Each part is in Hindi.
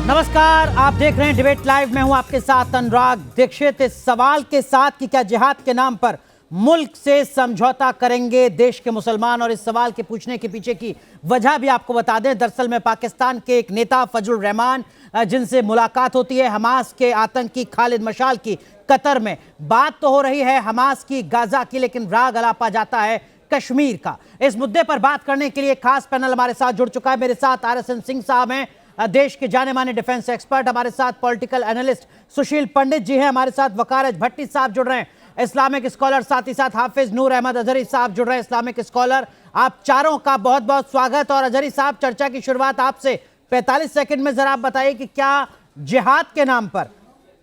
नमस्कार, आप देख रहे हैं डिबेट लाइव। मैं हूं आपके साथ अनुराग दीक्षित। इस सवाल के साथ कि क्या जिहाद के नाम पर मुल्क से समझौता करेंगे देश के मुसलमान, और इस सवाल के पूछने के पीछे की वजह भी आपको बता दें। दरअसल में पाकिस्तान के एक नेता फजलुर रहमान जिनसे मुलाकात होती है हमास के आतंकी खालिद मशाल की कतर में। बात तो हो रही है हमास की, गाजा की, लेकिन राग अलापा जाता है कश्मीर का। इस मुद्दे पर बात करने के लिए खास पैनल हमारे साथ जुड़ चुका है। मेरे साथ RSN सिंह साहब हैं, देश के जाने माने डिफेंस एक्सपर्ट। हमारे साथ पॉलिटिकल एनालिस्ट सुशील पंडित जी हैं। हमारे साथ वकारज भट्टी साहब जुड़ रहे हैं, इस्लामिक स्कॉलर। साथ ही साथ हाफिज नूर अहमद अजहरी साहब जुड़ रहे हैं, इस्लामिक स्कॉलर। आप चारों का बहुत बहुत स्वागत। और अजहरी साहब, चर्चा की शुरुआत आपसे 45 सेकंड में जरा आप बताइए कि क्या जिहाद के नाम पर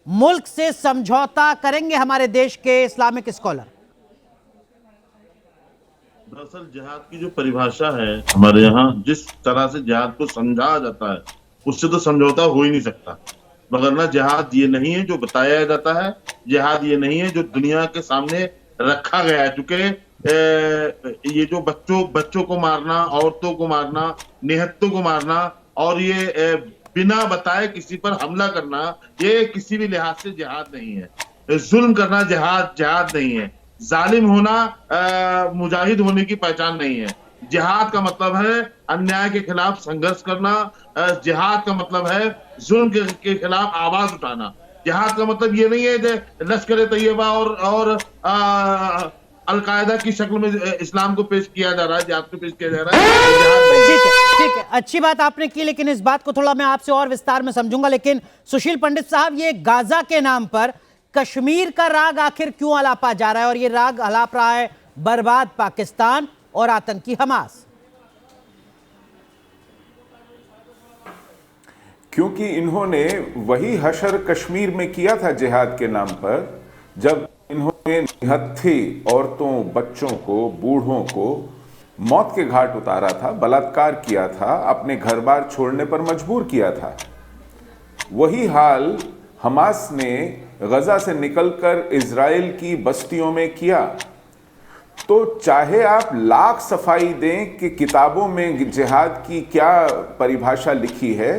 मुल्क से समझौता करेंगे हमारे देश के इस्लामिक स्कॉलर? दरअसल जिहाद की जो परिभाषा है हमारे यहाँ, जिस तरह से जिहाद को समझा जाता है उससे तो समझौता हो ही नहीं सकता। मगर ना, जिहाद ये नहीं है जो बताया जाता है, जिहाद ये नहीं है जो दुनिया के सामने रखा गया है। क्योंकि ये जो बच्चों को मारना, औरतों को मारना, निहत्तों को मारना और ये बिना बताए किसी पर हमला करना, ये किसी भी लिहाज से जिहाद नहीं है। जुल्म करना जिहाद नहीं है। जालिम होना मुजाहिद होने की पहचान नहीं है। जिहाद का मतलब है अन्याय के खिलाफ संघर्ष करना। जिहाद का मतलब है जुल्म के खिलाफ आवाज उठाना। जिहाद का मतलब ये नहीं है कि लश्कर तैयबा और अलकायदा की शक्ल में इस्लाम को पेश किया जा रहा है, जिहाद को पेश किया जा रहा है। ठीक है, अच्छी बात आपने की, लेकिन इस बात को थोड़ा मैं आपसे और विस्तार में समझूंगा। लेकिन सुशील पंडित साहब, ये गाजा के नाम पर कश्मीर का राग आखिर क्यों अलापा जा रहा है? और ये राग अलाप रहा है बर्बाद पाकिस्तान और आतंकी हमास। क्योंकि इन्होंने वही हशर कश्मीर में किया था जिहाद के नाम पर, जब इन्होंने निहत्थे औरतों, बच्चों को, बूढ़ों को मौत के घाट उतारा था, बलात्कार किया था, अपने घर बार छोड़ने पर मजबूर किया था। वही हाल हमास ने गजा से निकलकर इजराइल की बस्तियों में किया। तो चाहे आप लाख सफाई दें कि किताबों में जिहाद की क्या परिभाषा लिखी है,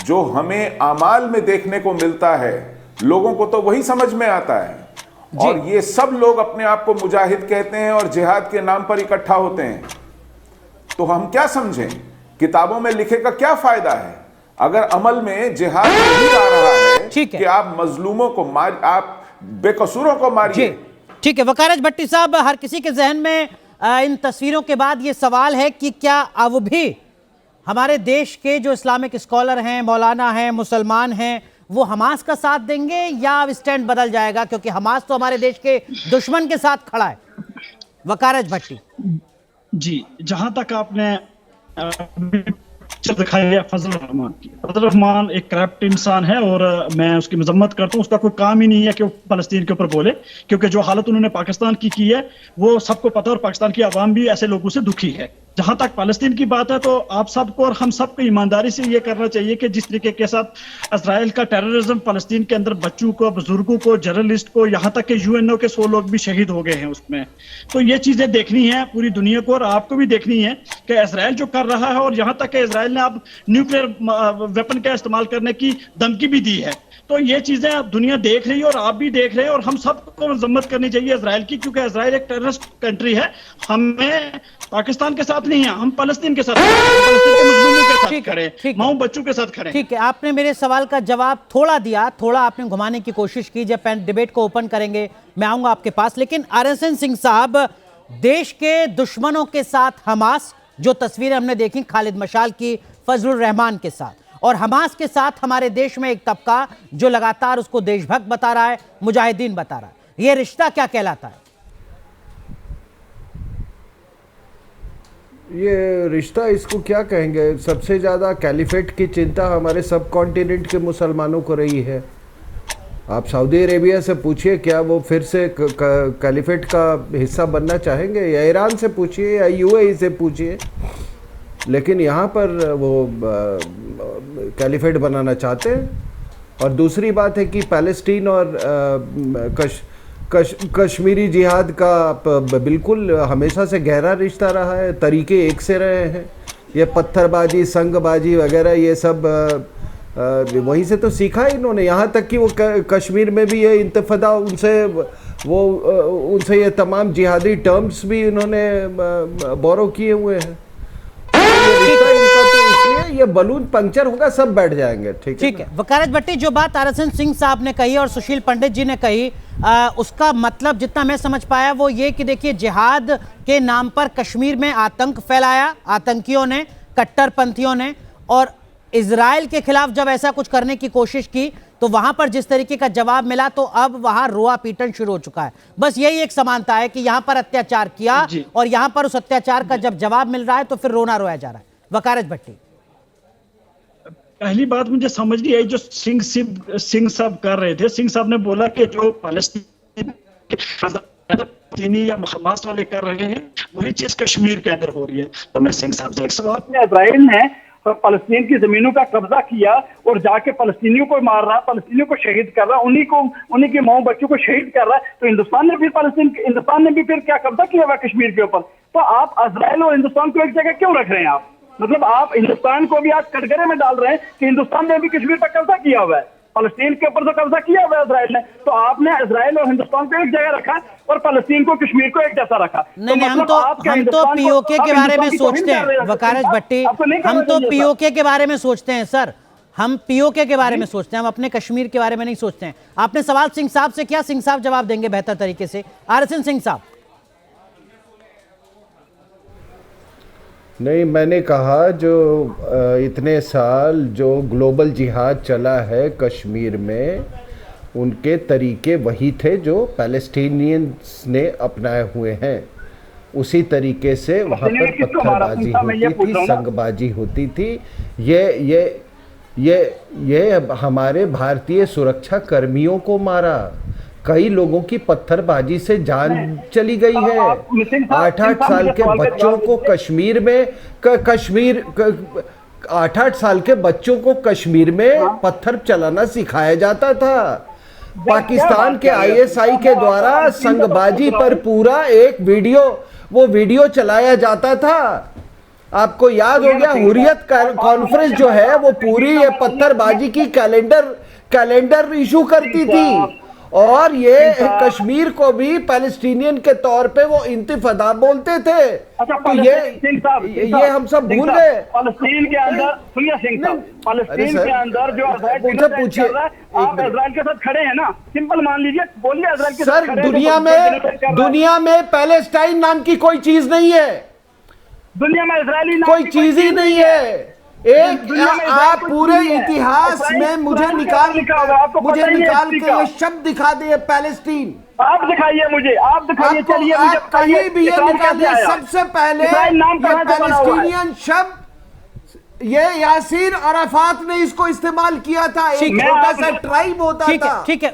जो हमें अमाल में देखने को मिलता है, लोगों को तो वही समझ में आता है। और ये सब लोग अपने आप को मुजाहिद कहते हैं और जिहाद के नाम पर इकट्ठा होते हैं। तो हम क्या समझें? किताबों में लिखे का क्या फायदा है अगर अमल में जिहाद नहीं आ रहा है कि आप मजलूमों को मार, आप बेकसूरों को मारिए। ठीक है, वकारज भट्टी साहब, हर किसी के जहन में इन तस्वीरों के बाद ये सवाल है कि क्या अब भी हमारे देश के जो इस्लामिक स्कॉलर हैं, मौलाना हैं, मुसलमान हैं, वो हमास का साथ देंगे या अब स्टैंड बदल जाएगा? क्योंकि हमास तो हमारे देश के दुश्मन के साथ खड़ा है। वकारज भट्टी जी, जहां तक आपने दिखाई फजल रहमान एक करप्ट इंसान है और मैं उसकी मजम्मत करता हूँ। उसका कोई काम ही नहीं है कि वो फलस्तीन के ऊपर बोले, क्योंकि जो हालत उन्होंने पाकिस्तान की है वो सबको पता है और पाकिस्तान की आवाम भी ऐसे लोगों से दुखी है। जहां तक फलस्तीन की बात है तो आप सबको और हम सबको ईमानदारी से ये करना चाहिए कि जिस तरीके के साथ इजराइल का टेररिज्म फलस्तीन के अंदर बच्चों को, बुजुर्गों को, जर्नलिस्ट को, यहाँ तक के UNO के 100 लोग भी शहीद हो गए हैं उसमें। तो ये चीजें देखनी है पूरी दुनिया को और आपको भी देखनी है कि इजराइल जो कर रहा है, और यहाँ तक कि इजराइल ने अब न्यूक्लियर वेपन का इस्तेमाल करने की धमकी भी दी है। तो ये चीजें अब दुनिया देख रही है और आप भी देख रहे हैं, और हम सबको मजम्मत करनी चाहिए इजराइल की, क्योंकि इजराइल एक टेररिस्ट कंट्री है। हमें पाकिस्तान के साथ नहीं है, हम फलस्तीन के साथ, फलस्तीन के मजलूमों के साथ खड़े, माऊ बच्चों के साथ खड़े। ठीक है, आपने मेरे सवाल का जवाब थोड़ा दिया, थोड़ा आपने घुमाने की कोशिश की। जब डिबेट को ओपन करेंगे मैं आऊंगा आपके पास। लेकिन RSN सिंह साहब, देश के दुश्मनों के साथ हमास, जो तस्वीरें हमने देखी खालिद मशाल की, फजलुर रहमान के साथ, और हमास के साथ हमारे देश में एक तबका जो लगातार उसको देशभक्त बता रहा है, मुजाहिदीन बता रहा है, ये रिश्ता क्या कहलाता है? ये रिश्ता, इसको क्या कहेंगे? सबसे ज़्यादा कैलिफेट की चिंता हमारे सब कॉन्टिनेंट के मुसलमानों को रही है। आप सऊदी अरेबिया से पूछिए, क्या वो फिर से कैलिफेट का हिस्सा बनना चाहेंगे? या ईरान से पूछिए या UAE से पूछिए, लेकिन यहाँ पर वो कैलिफेट बनाना चाहते हैं। और दूसरी बात है कि पैलेस्टीन और कश्मीरी जिहाद का बिल्कुल हमेशा से गहरा रिश्ता रहा है, तरीके एक से रहे हैं। ये पत्थरबाजी, संगबाजी वगैरह ये सब वहीं से तो सीखा इन्होंने। यहाँ तक कि वो कश्मीर में भी ये इंतफादा उनसे ये तमाम जिहादी टर्म्स भी इन्होंने बोरो किए हुए हैं। इनका तो इसलिए ये बलून पंक्चर होगा, सब बैठ जाएंगे। ठीक है। वकालत भट्टी, जो बात आरएसएन सिंह साहब ने कही और सुशील पंडित जी ने कही, उसका मतलब जितना मैं समझ पाया वो ये कि देखिए, जिहाद के नाम पर कश्मीर में आतंक फैलाया आतंकियों ने, कट्टरपंथियों ने, और इजराइल के खिलाफ जब ऐसा कुछ करने की कोशिश की तो वहां पर जिस तरीके का जवाब मिला, तो अब वहां रोआ पीटन शुरू हो चुका है। बस यही एक समानता है कि यहां पर अत्याचार किया और यहां पर उस अत्याचार का जब जवाब मिल रहा है तो फिर रोना रोया जा रहा है। वकालत भट्टी, पहली बात मुझे समझ नहीं आई जो सिंह साहब कर रहे थे। सिंह साहब ने बोला कि जो फलस्तीनी या हमास वाले कर रहे हैं वही चीज कश्मीर के अंदर हो रही है। तो मैं सिंह साहब से एक सवाल, इजराइल ने फलस्तीन की जमीनों का कब्जा किया और जाके फलस्तीनियों को मार रहा, फलस्तीनियों को शहीद कर रहा, उन्हीं के माओ बच्चों को शहीद कर रहा है। तो हिंदुस्तान ने भी फिर क्या कब्जा किया हुआ कश्मीर के ऊपर? तो आप इजराइल और हिंदुस्तान को एक जगह क्यों रख रहे हैं आप? मतलब आप हिंदुस्तान को भी आज कटघरे में डाल रहे हैं कि हिंदुस्तान ने भी कश्मीर पर कब्जा किया हुआ है, फलस्तीन के ऊपर तो कब्जा किया हुआ है इजराइल ने। तो आपने इजराइल और हिंदुस्तान को एक जगह रखा और फलस्तीन को, कश्मीर को एक जैसा रखा। नहीं, हम तो पीओके के बारे में सोचते हैं वकालत भट्टी, हम तो पीओके के बारे में सोचते हैं सर, हम पीओके के बारे में सोचते हैं, हम अपने कश्मीर के बारे में नहीं सोचते हैं। आपने सवाल सिंह साहब से किया, सिंह साहब जवाब देंगे बेहतर तरीके से। आरएसएन सिंह साहब। नहीं, मैंने कहा जो इतने साल जो ग्लोबल जिहाद चला है कश्मीर में, उनके तरीके वही थे जो पैलेस्टीनियंस ने अपनाए हुए हैं। उसी तरीके से वहाँ पर पत्थरबाजी होती थी, संगबाजी होती थी। ये हमारे भारतीय सुरक्षा कर्मियों को मारा, कई लोगों की पत्थरबाजी से जान चली गई है। 8-8 साल के बच्चों को कश्मीर में 8-8 साल के बच्चों को कश्मीर में पत्थर चलाना सिखाया जाता था। पाकिस्तान के आईएसआई के द्वारा संगबाजी पर पूरा एक वीडियो चलाया जाता था। आपको याद हो गया, हुर्रियत कॉन्फ्रेंस जो है वो पूरी ये पत्थरबाजी की कैलेंडर इशू करती थी, और ये कश्मीर को भी पैलेस्टीनियन के तौर पे वो इंतिफादा बोलते थे। तो ये हम सब भूल गए। फलस्तीन के अंदर, सुनिए सिंह साहब, फलस्तीन के अंदर जो पूछिए, आप इजराइल के साथ खड़े हैं ना, सिंपल मान लीजिए, बोलिए इजराइल के साथ। सर, दुनिया में पैलेस्टाइन नाम की कोई चीज नहीं है, दुनिया में इजरायली कोई चीज ही नहीं है। आप पूरे इतिहास में मुझे निकाल के ये शब्द दिखा दिए पैलेस्टीन। आप दिखाइए मुझे, आप दिखाइए, चलिए मुझे कहीं भी ये निकालिए। सबसे पहले पैलेस्टीनियन शब्द ये यासीर अराफात ने इसको इस्तेमाल किया था। एक छोटा सा ट्राइब होता था। ठीक है,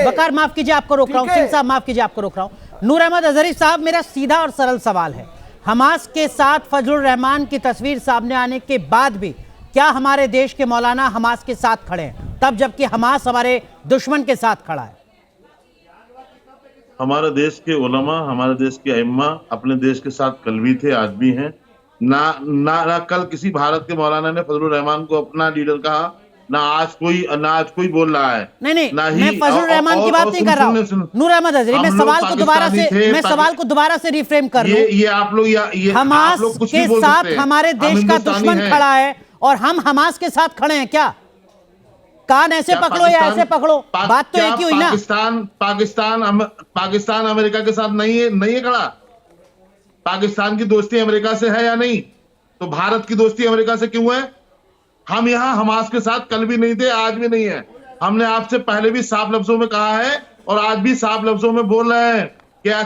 वकार माफ कीजिए, आपको रोक रहा हूँ। सिंह साहब माफ कीजिए, आपको रोक रहा हूँ। नूर अहमद अजहरी साहब, मेरा सीधा और सरल सवाल है, हमास के साथ फजलुर रहमान की तस्वीर सामने आने के बाद भी क्या हमारे देश के मौलाना हमास के साथ खड़े हैं, तब जबकि हमास हमारे दुश्मन के साथ खड़ा है? हमारे देश के उलमा, हमारे देश के अइम्मा अपने देश के साथ कल भी थे, आज भी हैं। ना कल किसी भारत के मौलाना ने फजलुर रहमान को अपना लीडर कहा, ना आज कोई बोल रहा है। नहीं, मैं फजलुर रहमान की बात नहीं कर रहा हूँ। नूर अहमद अजहरी, मैं सवाल को दोबारा से रिफ्रेम कर लूं। ये आप लोग हमास के साथ हमारे देश का दुश्मन खड़ा है और हम हमास के साथ खड़े हैं क्या? कान ऐसे पकड़ो या ऐसे पकड़ो, बात तो एक ही हुई ना। पाकिस्तान अमेरिका के साथ नहीं है खड़ा। पाकिस्तान की दोस्ती अमेरिका से है या नहीं? तो भारत की दोस्ती अमेरिका से क्यों है? हम यहाँ हमास के साथ कल भी नहीं थे, आज भी नहीं है। हमने आपसे पहले भी साफ लफ्जों में कहा है और आज भी साफ लफ्जों में बोल रहे हैं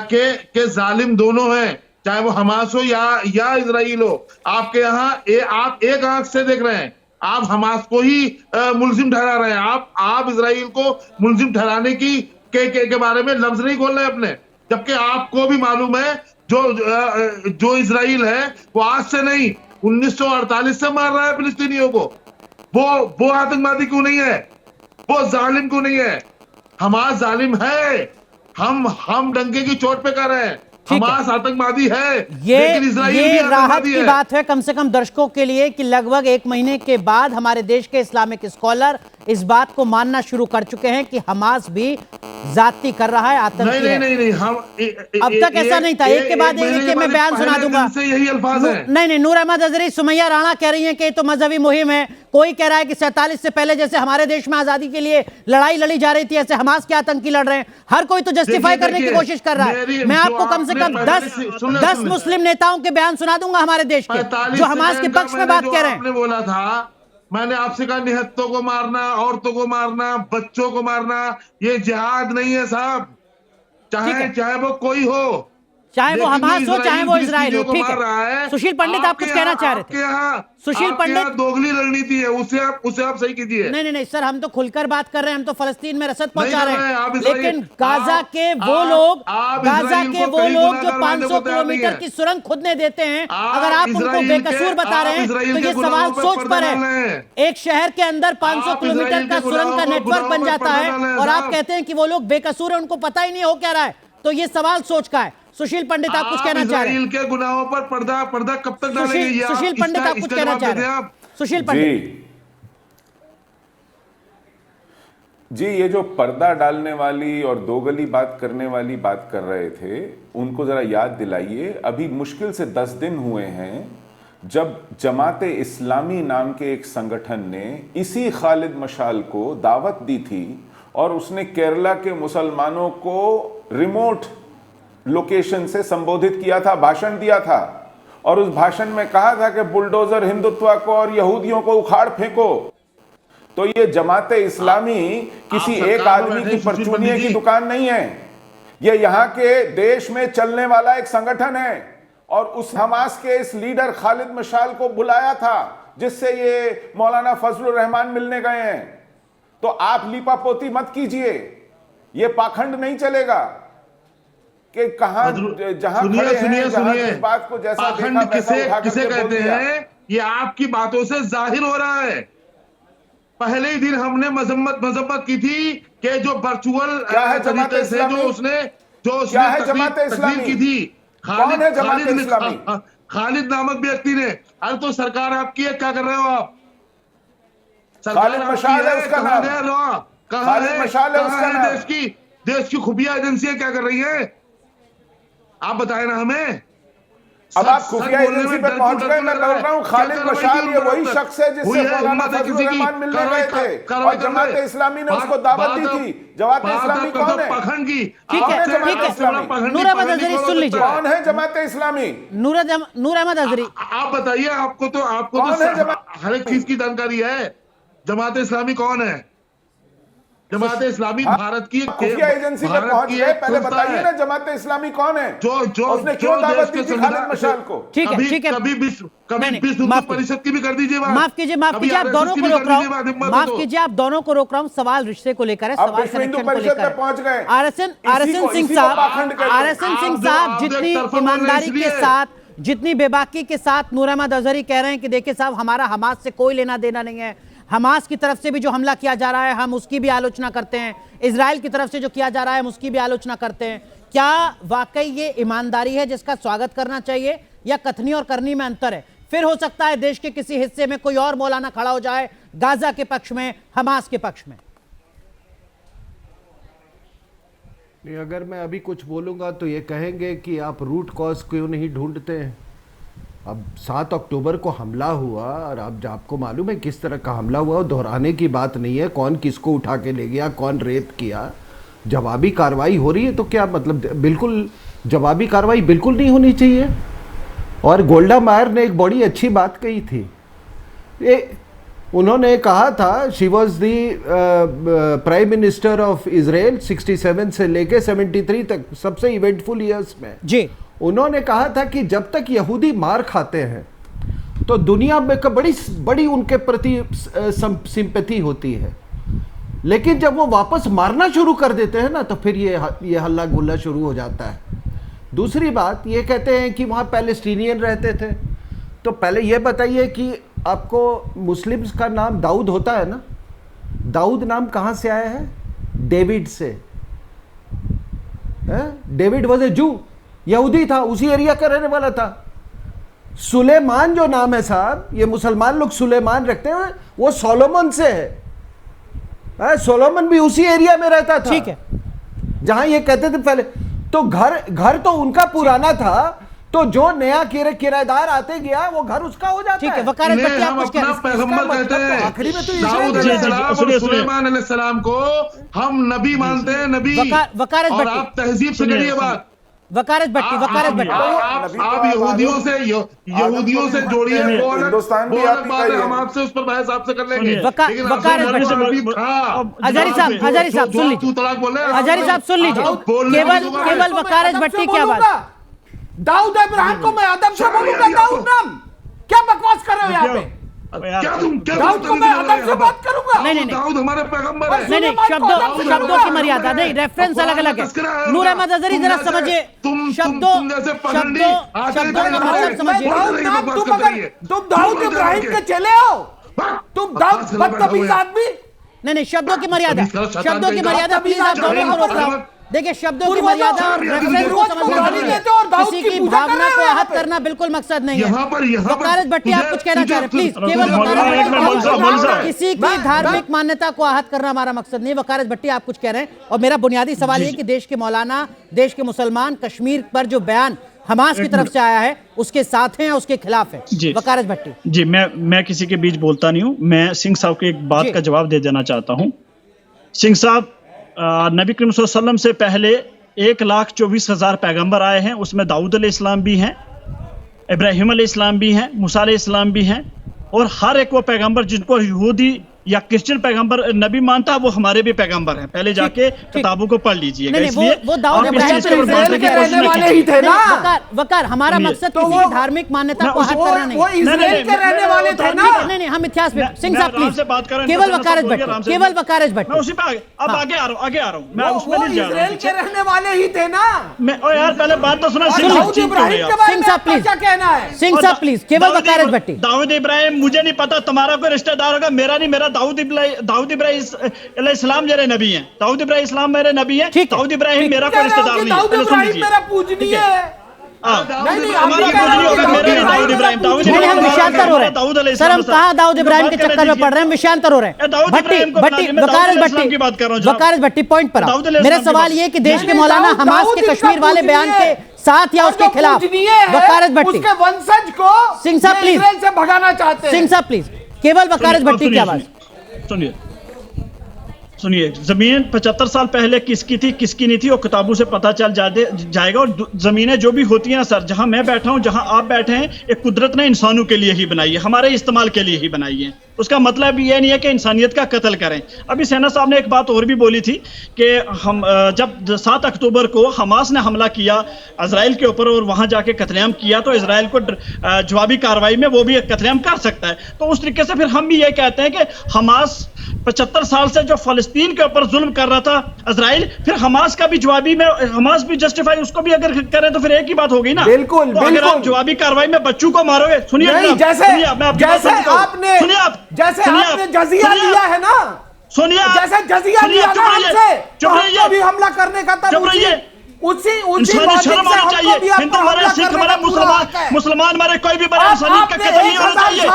कि जालिम दोनों हैं, चाहे वो हमास हो या इजराइल हो। आपके यहाँ आप एक आंख से देख रहे हैं, आप हमास को ही मुलजिम ठहरा रहे हैं। आप इजराइल को मुलजिम ठहराने के बारे में लफ्ज नहीं बोल रहे अपने, जबकि आपको भी मालूम है जो इजराइल है वो आज से नहीं 1948 से मार रहा है फिलिस्तीनियों को। वो आतंकवादी क्यों नहीं है? वो जालिम क्यों नहीं है? हमास जालिम है। हम डंके की चोट पे कर रहे हैं। ठीक है। हमास आतंकवादी है, ये लेकिन इजराइल भी ये राहत आतंकवादी की है। बात है कम से कम दर्शकों के लिए कि लगभग 1 महीने के बाद हमारे देश के इस्लामिक स्कॉलर इस बात को मानना शुरू कर चुके हैं कि हमास भी जाती कर रहा है, आतंकी है। नहीं हम अब तक ऐसा नहीं था। एक के बाद एक मैं बयान सुना दूंगा। से यही अल्फाज है। नहीं, नूर अहमद अजहरी, सुमैया राणा कह रही हैं कि ये तो मजहबी मुहिम है। कोई कह रहा है कि 47 से पहले जैसे हमारे देश में आजादी के लिए लड़ाई लड़ी जा रही थी, ऐसे हमास के आतंकी लड़ रहे हैं। हर कोई तो जस्टिफाई करने की कोशिश कर रहा है। मैं आपको कम से कम 10 मुस्लिम नेताओं के बयान सुना दूंगा हमारे देश के, जो हमास के पक्ष में बात कह रहे हैं। आपने बोला था, मैंने आपसे कहा निहत्तों को मारना, औरतों को मारना, बच्चों को मारना, ये जिहाद नहीं है साहब। चाहे वो कोई हो, चाहे वो हमास हो, चाहे वो इजराइल हो, ठीक है। सुशील पंडित, आप कुछ कहना चाह रहे थे? सुशील पंडित, दोगली रणनीति है, उसे आप सही कीजिए। नहीं सर, हम तो खुलकर बात कर रहे हैं। हम तो फलस्तीन में रसद पहुंचा रहे हैं। लेकिन गाजा के वो लोग जो 500 किलोमीटर की सुरंग खुदने देते हैं, अगर आप उनको बेकसूर बता रहे हैं तो ये सवाल सोच पर है। एक शहर के अंदर 500 किलोमीटर का सुरंग का नेटवर्क बन जाता है और आप कहते हैं कि वो लोग बेकसूर है, उनको पता ही नहीं हो क्या रहा है। तो ये सवाल सोच का है। सुशील पंडित, आप कुछ कहना चाह रहे हैं? इजराइल के गुनाहों पर पर्दा कब तक डालेंगे? सुशील पंडित, आप कुछ कहना चाह रहे हैं? सुशील पंडित जी, ये जो पर्दा डालने वाली और दोगली बात करने वाली बात कर रहे थे, उनको जरा याद दिलाइए। अभी मुश्किल से 10 दिन हुए हैं जब जमात इस्लामी नाम के एक संगठन ने इसी खालिद मशाल को दावत दी थी और उसने केरला के मुसलमानों को रिमोट लोकेशन से संबोधित किया था, भाषण दिया था और उस भाषण में कहा था कि बुलडोजर हिंदुत्व को और यहूदियों को उखाड़ फेंको। तो ये जमात इस्लामी किसी एक आदमी की परचूनियों की दुकान नहीं है, ये यहाँ के देश में चलने वाला एक संगठन है। और उस हमास के इस लीडर खालिद मशाल को बुलाया था, जिससे ये मौलाना फजलुर रहमान मिलने गए हैं। तो आप लीपापोती मत कीजिए, ये पाखंड नहीं चलेगा कि कहां जहां खड़े हैं, जहां इस बात को जैसा देखा किसे कहते हैं, ये आपकी बातों से जाहिर हो रहा है। पहले ही दिन हमने मजम्मत की थी कि जो वर्चुअल तरीके से जो उसने तकरीर की थी, खालिद नामक व्यक्ति ने। अरे तो सरकार आपकी है, क्या कर रहे हो आप? खालिद मशाल है उसका नाम, कहां है देश की खुफिया एजेंसियां क्या कर रही है? आप बताएं ना हमें। अब आप खुफिया एजेंसी पे पहुंच गए। मैं बोल रहा हूं खालिद मशाल ये वही शख्स है जिससे मौलाना फजलुर रहमान मिलने गए थे और जमात इस्लामी ने उसको दावत दी थी। जमात इस्लामी कौन है? पाखंड की। ठीक है। नूर अहमद अजहरी सुन लीजिए, कौन है जमात इस्लामी? नूर अहमद अजहरी, आप बताइए। आपको तो हर एक चीज की जानकारी है। जमात इस्लामी कौन है? जमात इस्लामी भारत की खुफिया एजेंसी पे पहुंच गए। पहले बताइए ना जमात इस्लामी कौन है? जो उसने क्यों दावत दी थी खालिद मशाल को? ठीक है। कभी विश्व परिषद की भी कर दीजिए बात। माफ कीजिए, आप दोनों को रोक रहा हूं। माफ कीजिए, आप दोनों को रोक रहा हूं। सवाल रिश्ते को लेकर है, सवाल कनेक्शन को लेकर पहुंच गए। आरएसएन सिंह साहब जितनी ईमानदारी के साथ, जितनी बेबाकी के साथ नूर अहमद अजहरी कह रहे हैं कि देखिए साहब, हमारा हमास से कोई लेना देना नहीं है। हमास की तरफ से भी जो हमला किया जा रहा है हम उसकी भी आलोचना करते हैं। इजराइल की तरफ से जो किया जा रहा है हम उसकी भी आलोचना करते हैं। क्या वाकई ये ईमानदारी है जिसका स्वागत करना चाहिए, या कथनी और करनी में अंतर है? फिर हो सकता है देश के किसी हिस्से में कोई और मौलाना खड़ा हो जाए गाजा के पक्ष में, हमास के पक्ष में। नहीं, अगर मैं अभी कुछ बोलूंगा तो ये कहेंगे कि आप रूट कॉज क्यों नहीं ढूंढते हैं। अब 7 अक्टूबर को हमला हुआ और अब आपको मालूम है किस तरह का हमला हुआ, दोहराने की बात नहीं है। कौन किसको उठा के ले गया, कौन रेप किया, जवाबी कार्रवाई हो रही है। तो क्या मतलब, बिल्कुल जवाबी कार्रवाई बिल्कुल नहीं होनी चाहिए। और गोल्डा मायर ने एक बड़ी अच्छी बात कही थी। उन्होंने कहा था, she was the prime minister of Israel 67 से लेके 73 तक, सबसे इवेंटफुल ईयर्स में जी। उन्होंने कहा था कि जब तक यहूदी मार खाते हैं तो दुनिया में बड़ी उनके प्रति सिंपैथी होती है, लेकिन जब वो वापस मारना शुरू कर देते हैं ना तो फिर ये हल्ला गुल्ला शुरू हो जाता है। दूसरी बात ये कहते हैं कि वहाँ पैलेस्टीनियन रहते थे। तो पहले ये बताइए कि आपको मुस्लिम्स का नाम दाऊद होता है ना? दाऊद नाम कहाँ से आया है? डेविड से। डेविड वॉज ए जू, यहूदी था, उसी एरिया का रहने वाला था। सुलेमान जो नाम है साहब, ये मुसलमान लोग सुलेमान रखते हैं, वो सोलोमन से है। सोलोमन भी उसी एरिया में रहता था, ठीक है, जहां ये कहते थे पहले। तो घर तो उनका पुराना था, तो जो नया किराएदार आते गया वो घर उसका हो जाता ठीक है। है। वकालत इन्हें भट्टी आप हम कुछ कह अपना रहे हैं? पैगंबर कहते हैं। आखिरी में तो दाऊद इस्राएल अलैहिस्सलाम और सुनिए। सुलेमान अलैहिस्सलाम को हम नबी मानते हैं, नबी। वकालत और भट्टी। आप तहजीब से करिए बात। वकालत भट्टी, वकालत भट्टी। आप यहूदियों से जोड़िए, वो अलग हिंदुस्तान भी वो अलग आप ही बात का ही है, है। हम आपसे उस पर बहस आपसे कर लेंगे। सुनिए। लेकिन वकालत आपसे भट्टी। नबी था। हजारी साहब सुन लीजिए, तू तलाक बोल रहे हैं? हजारी साहब सुन लीजिए, बोलने केवल की जुबान केवल है। वकालत भट्टी की आवाज। दाऊद इब्राहिम को मैं अदब से बोलूंगा दाऊद नाम? क्या बकवास कर रहे हो यहाँ पे? क्या दाऊद को मैं अदब से बात करूंगा? नहीं, नहीं, नहीं। दाऊद हमारे पैगंबर है। नहीं, शब्दों की मर्यादा नहीं, रेफरेंस अलग अलग है। नूर अहमद अजहरी जरा समझिए शब्दों की मतलब समझिए। दाऊद नाम तुम दाऊद इब्राहिम के चले हो? तुम दाऊद बदतमीज आदमी। नहीं, शब्दों की मर्यादा, प्लीज आप दोनों को रोक रहा हूं। देखिए, शब्दों की मर्यादा और रेफरेंस को समझना जरूरी है। किसी की भावना को आहत करना बिल्कुल मकसद नहीं है। वकालत भट्टी आप कुछ कहना चाह रहे हैं? प्लीज, केवल किसी की धार्मिक मान्यता को आहत करना हमारा मकसद नहीं। वकालत भट्टी आप कुछ कह रहे हैं, और मेरा बुनियादी सवाल ये कि देश के मौलाना, देश के मुसलमान कश्मीर पर जो बयान हमास की तरफ से आया है उसके साथ हैं या उसके खिलाफ है? वकालत भट्टी जी, मैं किसी के बीच बोलता नहीं हूं। मैं सिंह साहब को एक बात का जवाब दे देना चाहता हूं। सिंह साहब, नबी करीम सल्लल्लाहु अलैहि वसल्लम से पहले 1,24,000 पैगंबर आए हैं। उसमें दाऊद अलैहिस्सलाम भी हैं, इब्राहिम अलैहिस्सलाम भी हैं, मूसा अलैहिस्सलाम भी हैं। और हर एक वो पैगंबर जिनको यहूदी या क्रिश्चियन पैगंबर नबी मानता है, वो हमारे भी पैगंबर हैं। पहले जाके किताबों को पढ़ लीजिएगा। इसलिए वो दाऊद इब्राहिम के रहने वाले ही थे ना। वकार, हमारा मकसद किसी की धार्मिक मान्यता को आहत करना नहीं। वो इजराइल के रहने वाले थे ना। नहीं, हम इतिहास में। सिंह साहब प्लीज, केवल वकालत भट्टी, केवल वकालत भट्टी। मैं उसी पे अब आगे आ रहा हूँ। मैं उसमें नहीं जा रहा इजराइल के रहने वाले ही थे ना। मैं यार पहले बात तो सुना। दाऊद इब्राहिम के बारे में आपका क्या कहना है? सिंह साहब प्लीज, केवल वकालत भट्टी। दाऊद इब्राहिम मुझे नहीं पता, तुम्हारा कोई रिश्तेदार होगा, मेरा नहीं। मेरा दाऊद इब्राहिम इस्लाम मेरे नबी हैं। दाऊद इब्राहिम इस्लाम मेरे नबी हैं। दाऊद इब्राहिम मेरा कोई रिश्तेदार नहीं है। दाऊद इब्राहिम मेरा पूजनीय है। नहीं, हम विषयांतर हो रहे हैं सर। हम कहाँ दाऊद इब्राहिम के चक्कर में पड़ रहे हैं? विषयांतर हो रहे हैं। वकालत भट्टी पॉइंट पर आओ। मेरा सवाल ये कि देश के मौलाना हमास के कश्मीर वाले बयान के साथ या उसके खिलाफ? वकालत भट्टी, उसके वंशज को सिंह साहब प्लीज, इजराइल से भगाना चाहते हैं। सिंह साहब प्लीज, केवल वकालत भट्टी की आवाज। सुनिए, जमीन 75 साल पहले किसकी थी किसकी नहीं थी वो किताबों से पता चल जाएगा। और जमीनें जो भी होती हैं सर, जहां मैं बैठा हूं, जहां आप बैठे हैं, एक कुदरत ने इंसानों के लिए ही बनाई है, हमारे इस्तेमाल के लिए ही बनाई है। उसका मतलब ये नहीं है कि इंसानियत का कत्ल करें। अभी सेना साहब ने एक बात और भी बोली थी कि हम जब 7 अक्टूबर को हमास ने हमला किया इजराइल के ऊपर और वहां जाके कत्लेआम किया, तो इजराइल को जवाबी कार्रवाई में वो भी कत्लेआम कर सकता है। तो उस तरीके से फिर हम भी ये कहते हैं कि हमास 75 साल से जो फलस्तीन के ऊपर जुल्म कर रहा था इजराइल, फिर हमास का भी जवाबी में हमास भी जस्टिफाई उसको भी अगर करें तो फिर एक ही बात होगी ना। बिल्कुल, तो अगर आप जवाबी कार्रवाई में बच्चों को मारोगे, सुनिए आपने जजिया लिया है ना, सुनिए, जैसे जजिया लिया ना हमसे, तो हमको भी हमला करने का तब उसी शर्म होनी चाहिए। हिंदू हमारे, सिख हमारे, मुसलमान हमारे, कोई भी बड़ा इंसानियत का कत्ल नहीं होना चाहिए।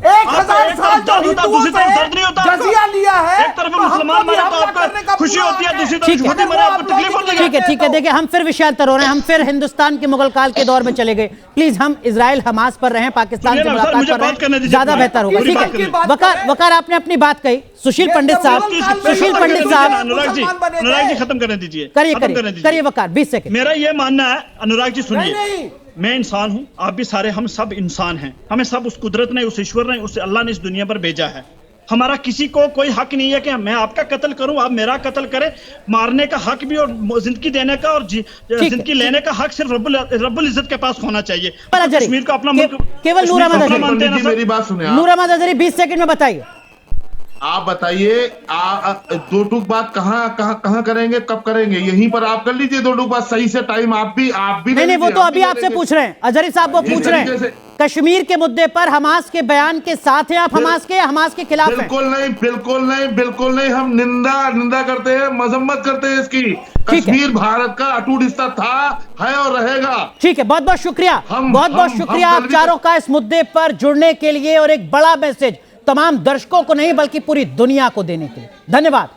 1000 साल जो हिंदुओं से जजिया लिया है, एक तरफ मुसलमान मरे तो आपको खुशी होती है, दूसरी तरफ यहूदी मरे आपको तकलीफ होती है। ठीक है। देखिए, हम फिर विषयांतर हो रहे हैं। हम फिर हिंदुस्तान के मुगल काल के दौर में चले गए। प्लीज हम इजराइल हमास पर रहें, पाकिस्तान से मुलाकात पर रहें, ज्यादा बेहतर होगा। ठीक है, वकार आपने अपनी बात कही। सुशील पंडित साहब, अनुराग जी खत्म करने दीजिए। करिए वकार, 20 सेकंड। मेरा ये मानना है, अनुराग जी सुनिए, मैं इंसान हूं, आप भी सारे, हम सब इंसान हैं। हमें सब उस कुदरत ने, उस ईश्वर ने, उस अल्लाह ने इस दुनिया पर भेजा है। हमारा किसी को कोई हक नहीं है कि मैं आपका कत्ल करूं, आप मेरा कत्ल करें। मारने का हक भी और जिंदगी देने का और जिंदगी लेने का हक सिर्फ रब्बुल इज्जत के पास होना चाहिए। कश्मीर को अपना मुल्क केवल नूर अहमद अजहरी, मेरी बात सुनिए। नूर अहमद अजहरी 20 सेकंड में बताइए। आप बताइए, दो टूक बात कहाँ करेंगे, कब करेंगे? यहीं पर आप कर लीजिए दो टूक बात सही से। टाइम आप भी नहीं, वो तो अभी आपसे पूछ रहे हैं अजहरी साहब, वो पूछ रहे हैं कश्मीर के मुद्दे पर हमास के बयान के साथ हैं आप, हमास के खिलाफ हैं? बिल्कुल नहीं, हम निंदा करते हैं, मजम्मत करते हैं इसकी। कश्मीर भारत का अटूट हिस्सा था, है और रहेगा। ठीक है, बहुत बहुत शुक्रिया, बहुत शुक्रिया आप चारों का इस मुद्दे पर जुड़ने के लिए और एक बड़ा मैसेज तमाम दर्शकों को नहीं बल्कि पूरी दुनिया को देने के लिए। धन्यवाद।